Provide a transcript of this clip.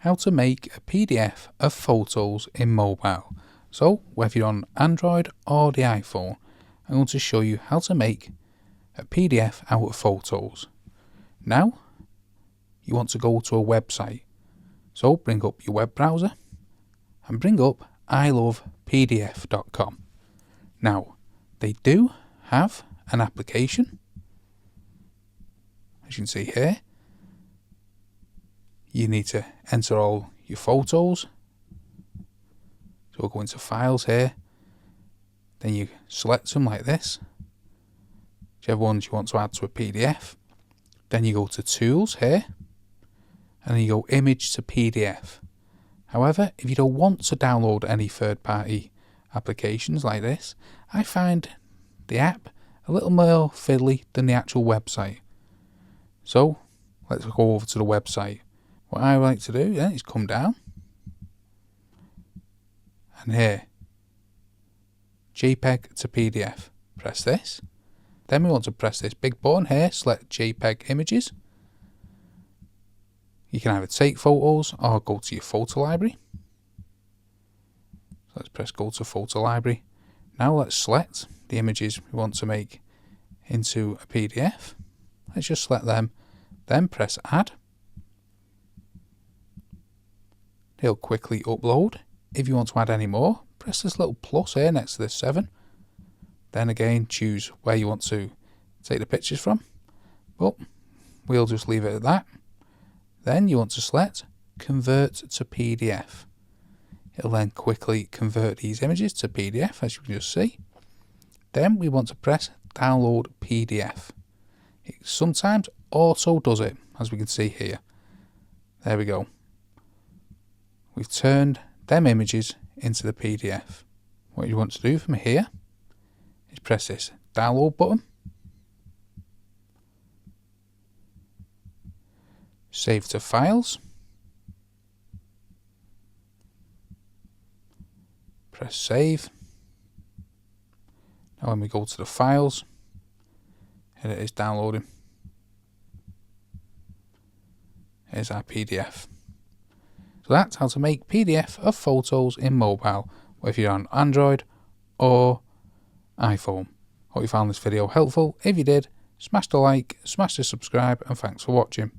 how to make a PDF of photos in mobile. So whether you're on Android or the iPhone, I'm going to show you how to make a PDF out of photos. Now you want to go to a website, so bring up your web browser and bring up ilovepdf.com. Now they do have an application, as you can see here. You need to enter all your photos. So we'll go into files here. Then you select them like this, whichever ones you want to add to a PDF. Then you go to tools here, and then you go image to PDF. However, if you don't want to download any third-party applications like this, I find the app a little more fiddly than the actual website. So let's go over to the website. What I like to do then is come down, and here, JPEG to PDF. Press this. Then we want to press this big button here, select JPEG images. You can either take photos or go to your photo library. So let's press go to photo library. Now let's select the images we want to make into a PDF. Let's just select them, then press add. It'll quickly upload. If you want to add any more, press this little plus here next to this 7. Then again, choose where you want to take the pictures from. But we'll just leave it at that. Then you want to select convert to PDF. It'll then quickly convert these images to PDF, as you can just see. Then we want to press download PDF. It sometimes auto does it, as we can see here. There we go. We've turned them images into the PDF. What you want to do from here is press this download button, save to files, press save. Now when we go to the files, here it is downloading. Here's our PDF. So that's how to make PDF of photos in mobile, whether you're on Android or iPhone. Hope you found this video helpful. If you did, smash the like, smash the subscribe, and thanks for watching.